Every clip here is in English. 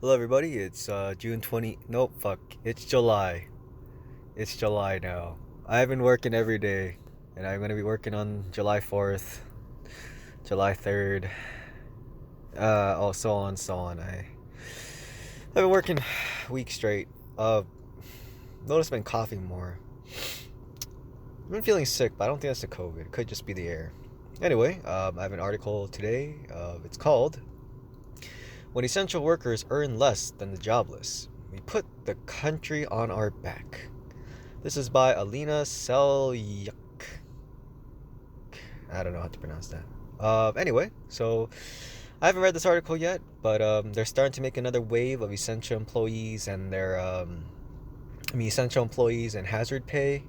Hello, everybody. It's June 20. Nope, fuck. It's July. It's July now. I've been working every day, and I'm gonna be working on July 4th, July 3rd. So on, so on. I've been working a week straight. Notice I've been coughing more. I've been feeling sick, but I don't think that's the COVID. It could just be the air. Anyway, I have an article today. It's called "When Essential Workers Earn Less Than the Jobless, We Put the Country on Our Back." This is by Alina Selyuk. I don't know how to pronounce that. Anyway, so I haven't read this article yet, but they're starting to make another wave of essential employees and essential employees and hazard pay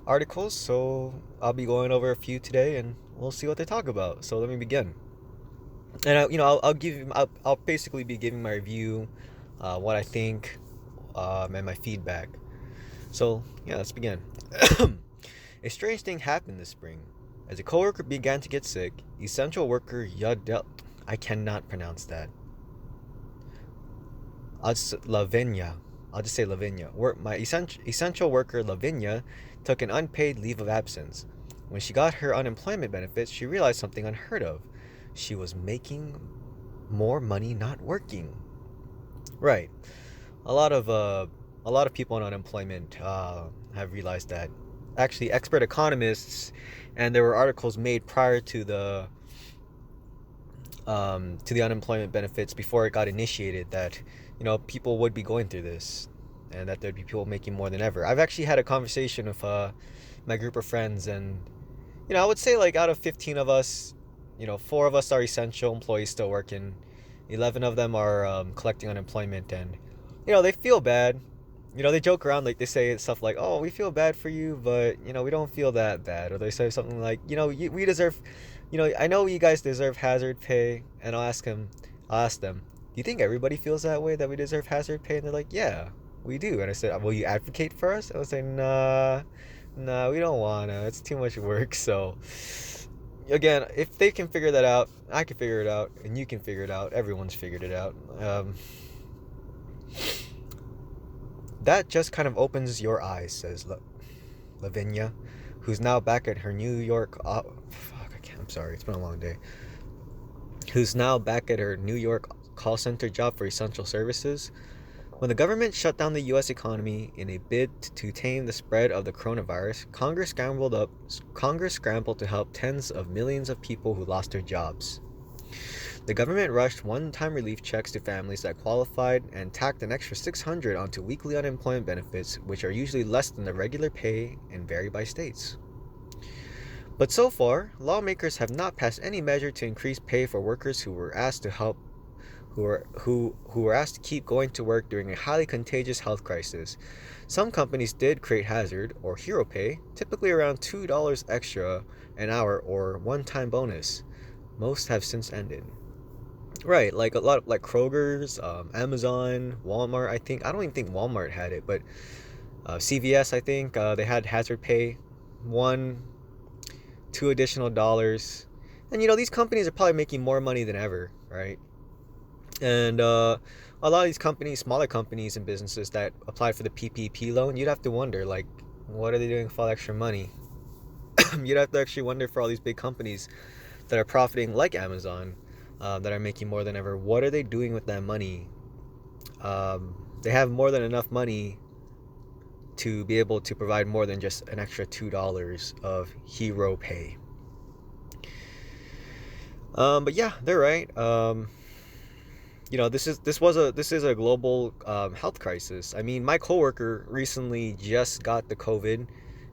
articles. So I'll be going over a few today, and we'll see what they talk about. So let me begin. And I'll basically be giving my review, what I think, and my feedback. So yeah, let's begin. A strange thing happened this spring. As a coworker began to get sick, essential worker Yadel, I cannot pronounce that. Lavinia. I'll just say Lavinia. My essential worker Lavinia took an unpaid leave of absence. When she got her unemployment benefits, she realized something unheard of. She was making more money not working. Right. A lot of people on unemployment have realized that. Actually, expert economists, and there were articles made prior to the unemployment benefits before it got initiated that people would be going through this, and that there'd be people making more than ever. I've actually had a conversation with my group of friends, and I would say, like, out of 15 of us, 4 of us are essential employees still working. 11 of them are collecting unemployment, and they feel bad. They joke around, like, they say stuff like, "Oh, we feel bad for you, but we don't feel that bad." Or they say something like, "We deserve, I know you guys deserve hazard pay." And I'll ask them, "Do you think everybody feels that way, that we deserve hazard pay?" And they're like, "Yeah, we do." And I said, "Will you advocate for us?" And I was like, "Nah, we don't wanna. It's too much work." So again, if they can figure that out, I can figure it out, and you can figure it out. Everyone's figured it out. That just kind of opens your eyes, says Lavinia, who's now back at her New York. I'm sorry, it's been a long day. Who's now back at her New York call center job for essential services. When the government shut down the U.S. economy in a bid to tame the spread of the coronavirus, Congress scrambled to help tens of millions of people who lost their jobs. The government rushed one-time relief checks to families that qualified and tacked an extra $600 onto weekly unemployment benefits, which are usually less than the regular pay and vary by states. But so far, lawmakers have not passed any measure to increase pay for workers who were asked to keep going to work during a highly contagious health crisis. Some companies did create hazard or hero pay, typically around $2 extra an hour or one-time bonus. Most have since ended. Right, like a lot of, like, Kroger's, Amazon, Walmart. I don't even think Walmart had it, but CVS, I think they had hazard pay, $2 additional dollars, and these companies are probably making more money than ever, right? And a lot of these companies, smaller companies and businesses that applied for the PPP loan, you'd have to wonder, like, what are they doing for all extra money? You'd have to actually wonder for all these big companies that are profiting, like Amazon, that are making more than ever. What are they doing with that money? They have more than enough money to be able to provide more than just an extra $2 of hero pay. But yeah, they're right. This is a global health crisis. I mean, my coworker recently just got the COVID,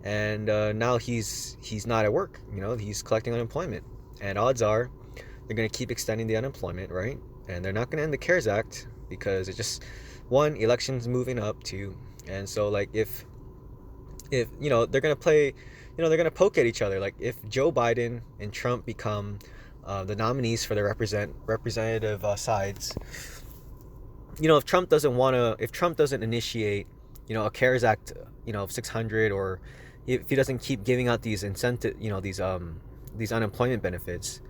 and now he's not at work. He's collecting unemployment, and odds are they're going to keep extending the unemployment, right? And they're not going to end the CARES Act because it's just, one, elections moving up, too. And so, like, if they're going to play, they're going to poke at each other. Like, if Joe Biden and Trump become the nominees for the representative sides, if Trump doesn't initiate, a CARES Act, of 600, or if he doesn't keep giving out these incentive, these unemployment benefits,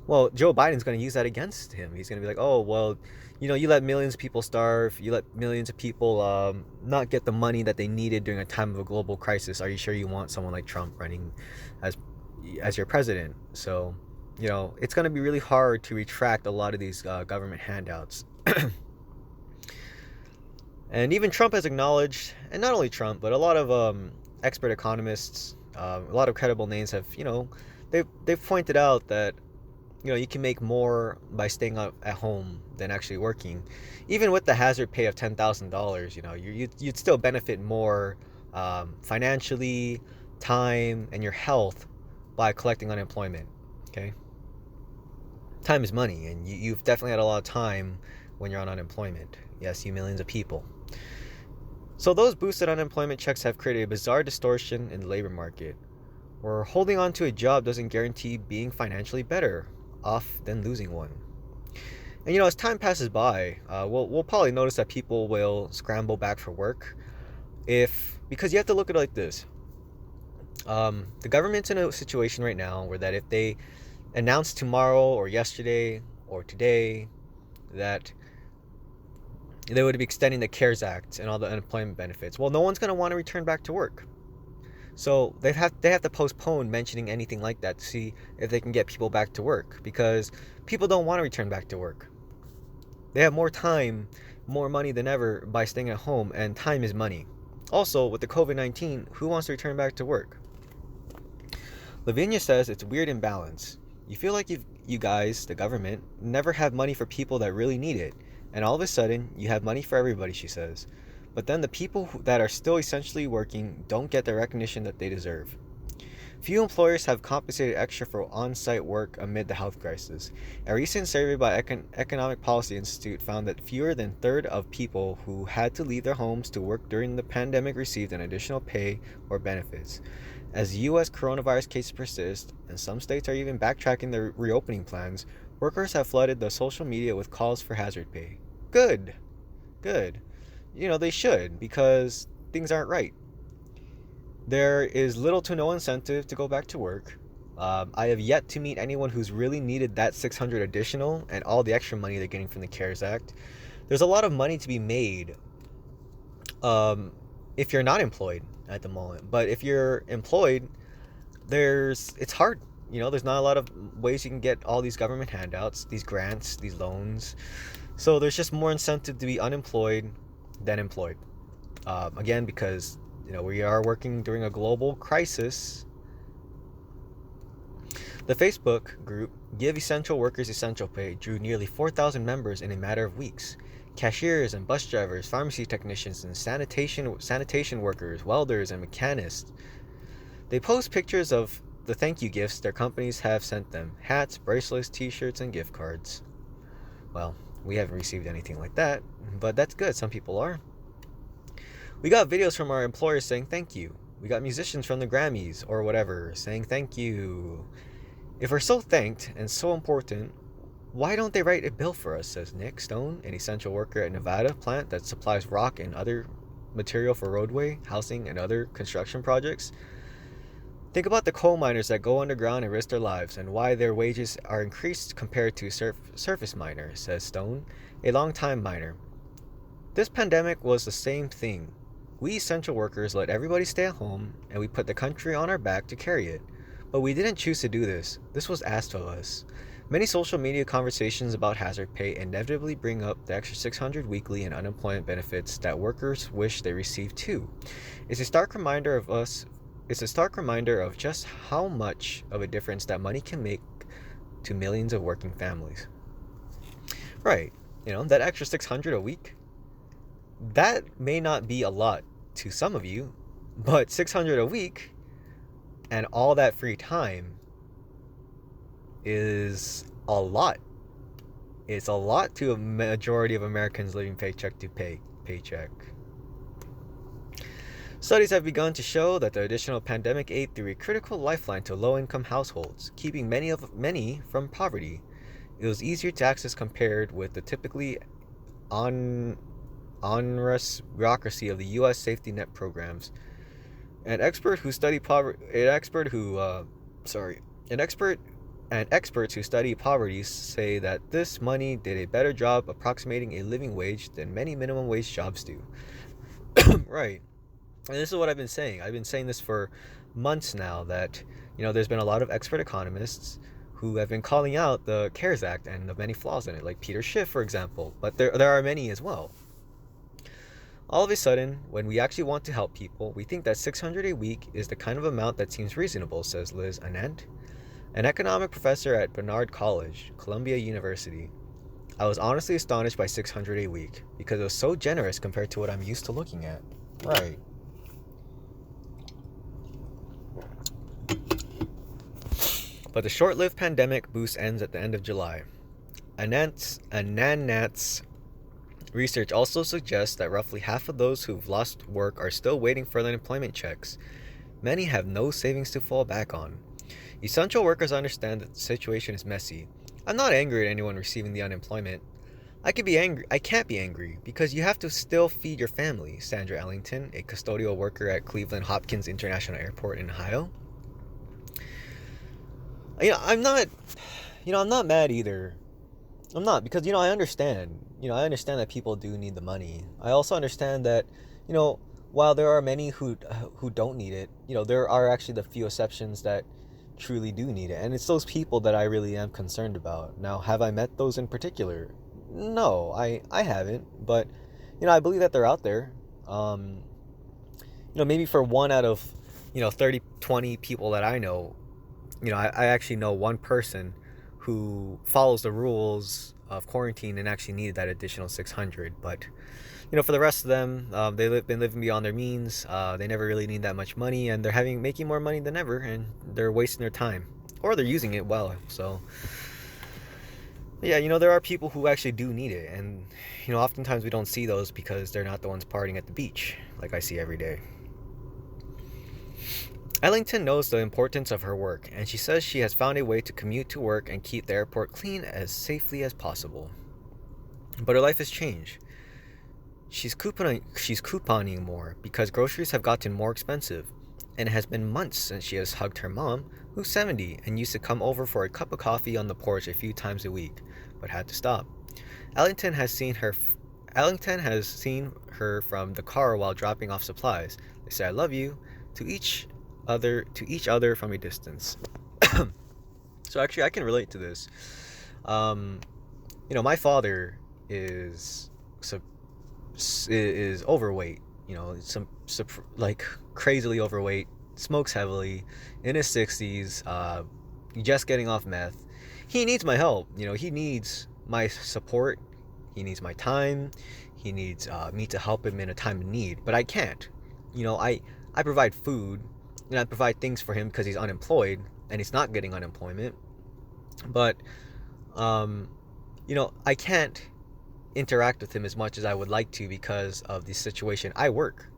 Well, Joe Biden's going to use that against him. He's going to be like, oh, well, you let millions of people starve. You let millions of people not get the money that they needed during a time of a global crisis. Are you sure you want someone like Trump running as your president? So, it's going to be really hard to retract a lot of these government handouts. And even Trump has acknowledged, and not only Trump, but a lot of expert economists, a lot of credible names have, they've pointed out that you can make more by staying up at home than actually working. Even with the hazard pay of $10,000, you'd still benefit more financially, time, and your health by collecting unemployment. Okay, time is money, and you've definitely had a lot of time when you're on unemployment. Yes, you millions of people. So those boosted unemployment checks have created a bizarre distortion in the labor market, where holding on to a job doesn't guarantee being financially better off than losing one. And as time passes by, we'll probably notice that people will scramble back for work, because you have to look at it like this. The government's in a situation right now where that if they announce tomorrow or yesterday or today that they would be extending the CARES Act and all the unemployment benefits, well, no one's going to want to return back to work. So they have to postpone mentioning anything like that to see if they can get people back to work, because people don't want to return back to work. They have more time, more money than ever by staying at home, and time is money. Also, with the COVID-19, who wants to return back to work? Lavinia says it's a weird imbalance. You feel like you guys, the government, never have money for people that really need it, and all of a sudden, you have money for everybody, she says. But then the people that are still essentially working don't get the recognition that they deserve. Few employers have compensated extra for on-site work amid the health crisis. A recent survey by Economic Policy Institute found that fewer than a third of people who had to leave their homes to work during the pandemic received an additional pay or benefits. As U.S. coronavirus cases persist, and some states are even backtracking their reopening plans, workers have flooded the social media with calls for hazard pay. Good. They should, because things aren't right. There is little to no incentive to go back to work. I have yet to meet anyone who's really needed that $600 additional and all the extra money they're getting from the CARES Act. There's a lot of money to be made if you're not employed at the moment. But if you're employed, it's hard. There's not a lot of ways you can get all these government handouts, these grants, these loans. So there's just more incentive to be unemployed than employed. Again, because we are working during a global crisis. The Facebook group Give Essential Workers Essential Pay drew nearly 4,000 members in a matter of weeks. Cashiers and bus drivers, pharmacy technicians, and sanitation workers, welders, and mechanists. They post pictures of the thank you gifts their companies have sent them: hats, bracelets, t-shirts, and gift cards. Well, we haven't received anything like that, but that's good. Some people are. We got videos from our employers saying thank you. We got musicians from the Grammys or whatever saying thank you. If we're so thanked and so important, why don't they write a bill for us, says Nick Stone, an essential worker at Nevada plant that supplies rock and other material for roadway, housing, and other construction projects. Think about the coal miners that go underground and risk their lives, and why their wages are increased compared to surface miners, says Stone, a longtime miner. This pandemic was the same thing. We essential workers let everybody stay at home, and we put the country on our back to carry it. But we didn't choose to do this. This was asked of us. Many social media conversations about hazard pay inevitably bring up the extra $600 weekly in unemployment benefits that workers wish they received too. It's a stark reminder of just how much of a difference that money can make to millions of working families. Right, that extra $600 a week, that may not be a lot to some of you, but $600 a week and all that free time is a lot. It's a lot to a majority of Americans living paycheck to paycheck. Studies have begun to show that the additional pandemic aid threw a critical lifeline to low-income households, keeping many from poverty. It was easier to access compared with the typically onerous bureaucracy of the U.S. safety net programs. An expert And experts who study poverty say that this money did a better job approximating a living wage than many minimum wage jobs do. Right. And this is what I've been saying. I've been saying this for months now that, there's been a lot of expert economists who have been calling out the CARES Act and the many flaws in it, like Peter Schiff, for example. But there are many as well. All of a sudden, when we actually want to help people, we think that 600 a week is the kind of amount that seems reasonable, says Liz Anand, an economic professor at Barnard College, Columbia University. I was honestly astonished by 600 a week because it was so generous compared to what I'm used to looking at. Right. But the short-lived pandemic boost ends at the end of July. Anand's research also suggests that roughly half of those who've lost work are still waiting for unemployment checks. Many have no savings to fall back on. Essential workers understand that the situation is messy. I'm not angry at anyone receiving the unemployment. I can't be angry because you have to still feed your family, Sandra Ellington, a custodial worker at Cleveland Hopkins International Airport in Ohio. I'm not mad either. I'm not, because I understand. I understand that people do need the money. I also understand that, while there are many who don't need it, there are actually the few exceptions that truly do need it, and it's those people that I really am concerned about. Now, have I met those in particular? No, I haven't, but I believe that they're out there. Maybe for one out of 30, 20 people that I know, I actually know one person who follows the rules of quarantine and actually needed that additional 600. But for the rest of them, they've been living beyond their means. They never really need that much money, and they're making more money than ever, and they're wasting their time, or they're using it well. So yeah, there are people who actually do need it, and oftentimes we don't see those because they're not the ones partying at the beach like I see every day. Ellington knows the importance of her work, and she says she has found a way to commute to work and keep the airport clean as safely as possible. But her life has changed. She's couponing more because groceries have gotten more expensive, and it has been months since she has hugged her mom, who's 70 and used to come over for a cup of coffee on the porch a few times a week, but had to stop. Ellington has seen her from the car while dropping off supplies. They say "I love you" to each other from a distance. So actually, I can relate to this. My father is overweight. Like crazily overweight. Smokes heavily, in his 60s. Just getting off meth. He needs my help. He needs my support. He needs my time. He needs me to help him in a time of need. But I can't. I provide food. I provide things for him because he's unemployed and he's not getting unemployment. But, I can't interact with him as much as I would like to because of the situation. I work.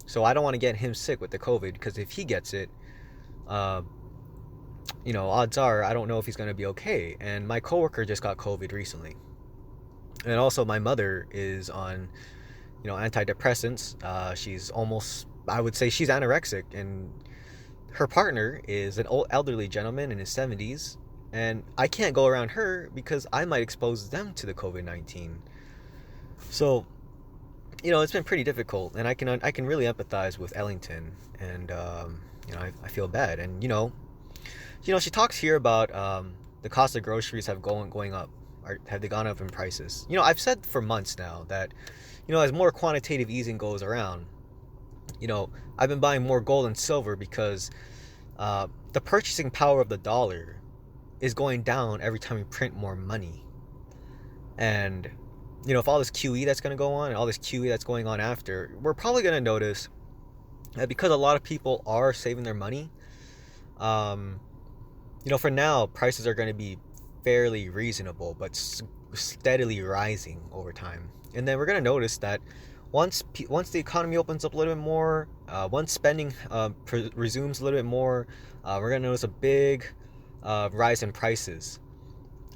So I don't want to get him sick with the COVID, because if he gets it, odds are I don't know if he's going to be okay. And my coworker just got COVID recently. And also my mother is on, antidepressants. I would say she's anorexic, and her partner is an old elderly gentleman in his 70s, and I can't go around her because I might expose them to the COVID-19. So, it's been pretty difficult, and I can really empathize with Ellington, and I feel bad. And she talks here about the cost of groceries going up. Have they gone up in prices? I've said for months now that as more quantitative easing goes around, I've been buying more gold and silver because the purchasing power of the dollar is going down every time we print more money. And if all this QE that's going to go on and all this QE that's going on after, we're probably going to notice that because a lot of people are saving their money, for now, prices are going to be fairly reasonable, but steadily rising over time. And then we're going to notice that once the economy opens up a little bit more, once spending resumes a little bit more, we're going to notice a big rise in prices.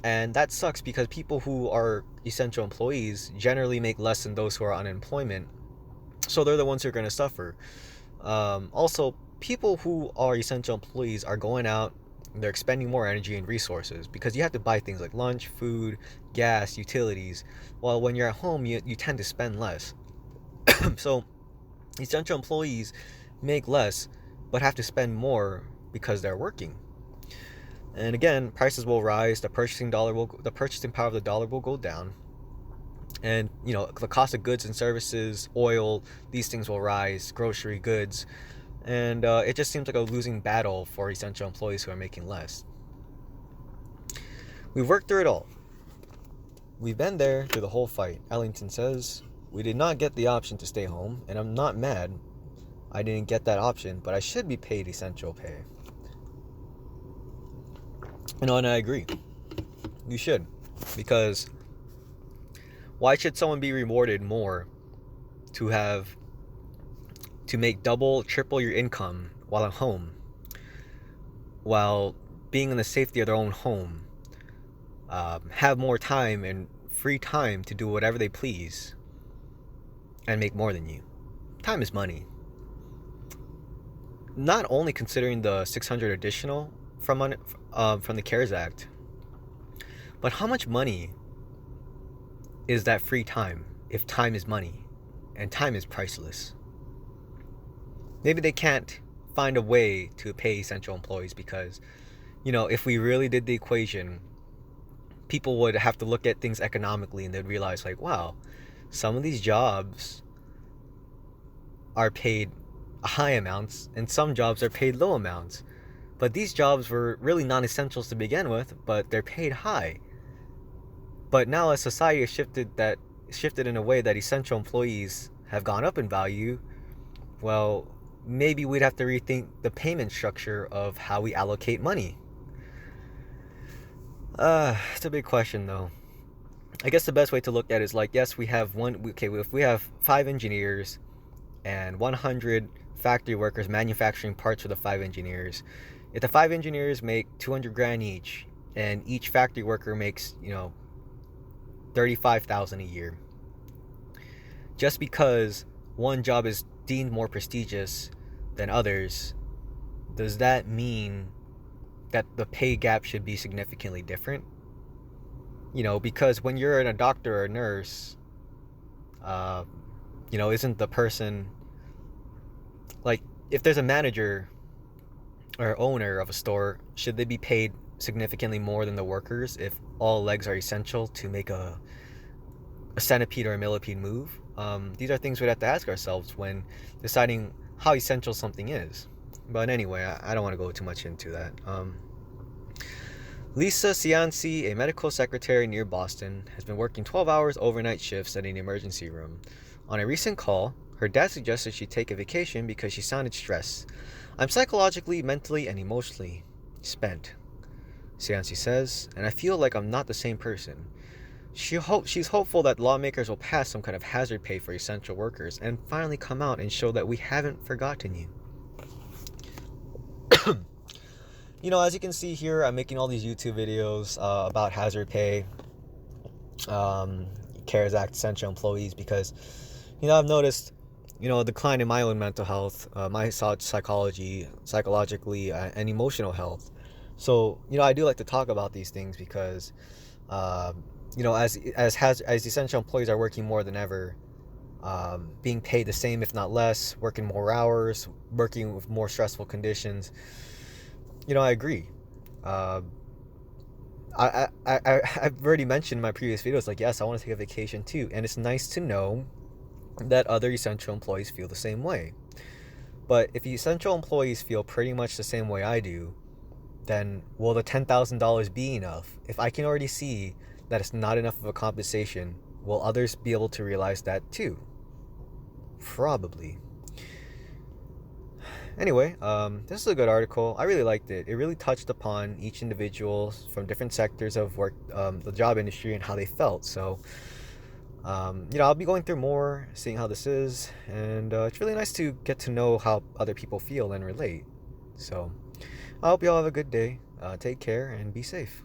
And that sucks because people who are essential employees generally make less than those who are on unemployment. So they're the ones who are going to suffer. Also, people who are essential employees are going out They're expending more energy and resources because you have to buy things like lunch, food, gas, utilities. While when you're at home, you tend to spend less. So essential employees make less but have to spend more because they're working. And again, prices will rise, the purchasing power of the dollar will go down. And the cost of goods and services, oil, these things will rise, grocery goods. And it just seems like a losing battle for essential employees who are making less. We've worked through it all. We've been there through the whole fight. Ellington says, we did not get the option to stay home, and I'm not mad I didn't get that option, but I should be paid essential pay. And I agree. You should. Because why should someone be rewarded more to make double, triple your income while at home, while being in the safety of their own home, have more time and free time to do whatever they please, and make more than you? Time is money. Not only considering the $600 additional from the CARES Act, but how much money is that free time if time is money and time is priceless? Maybe they can't find a way to pay essential employees because, if we really did the equation, people would have to look at things economically and they'd realize, like, wow, some of these jobs are paid high amounts and some jobs are paid low amounts. But these jobs were really non-essentials to begin with, but they're paid high. But now as society has shifted in a way that essential employees have gone up in value, well, maybe we'd have to rethink the payment structure of how we allocate money. It's a big question though. I guess the best way to look at it is like, yes, if we have 5 engineers and 100 factory workers manufacturing parts for the 5 engineers, if the 5 engineers make $200,000 each and each factory worker makes, $35,000 a year, just because one job is deemed more prestigious than others, does that mean that the pay gap should be significantly different? Because when you're a doctor or a nurse, isn't the person, like, if there's a manager or owner of a store, should they be paid significantly more than the workers if all legs are essential to make a centipede or a millipede move? These are things we'd have to ask ourselves when deciding how essential something is. But anyway, I don't want to go too much into that. Lisa Cianci, a medical secretary near Boston, has been working 12 hours overnight shifts at an emergency room. On a recent call, her dad suggested she take a vacation because she sounded stressed. I'm psychologically, mentally, and emotionally spent, Cianci says, and I feel like I'm not the same person. She's hopeful that lawmakers will pass some kind of hazard pay for essential workers and finally come out and show that we haven't forgotten you. As you can see here, I'm making all these YouTube videos about hazard pay, CARES Act, essential employees, because, I've noticed, a decline in my own mental health, my psychologically, and emotional health. So, I do like to talk about these things because, as essential employees are working more than ever, being paid the same, if not less, working more hours, working with more stressful conditions. I agree. I've already mentioned in my previous videos, like, yes, I want to take a vacation too. And it's nice to know that other essential employees feel the same way. But if essential employees feel pretty much the same way I do, then will the $10,000 be enough? If I can already see that it's not enough of a compensation, will others be able to realize that too? Probably. Anyway, this is a good article. I really liked it. It really touched upon each individual from different sectors of work, the job industry, and how they felt. So, I'll be going through more, seeing how this is, and it's really nice to get to know how other people feel and relate. So, I hope you all have a good day. Take care and be safe.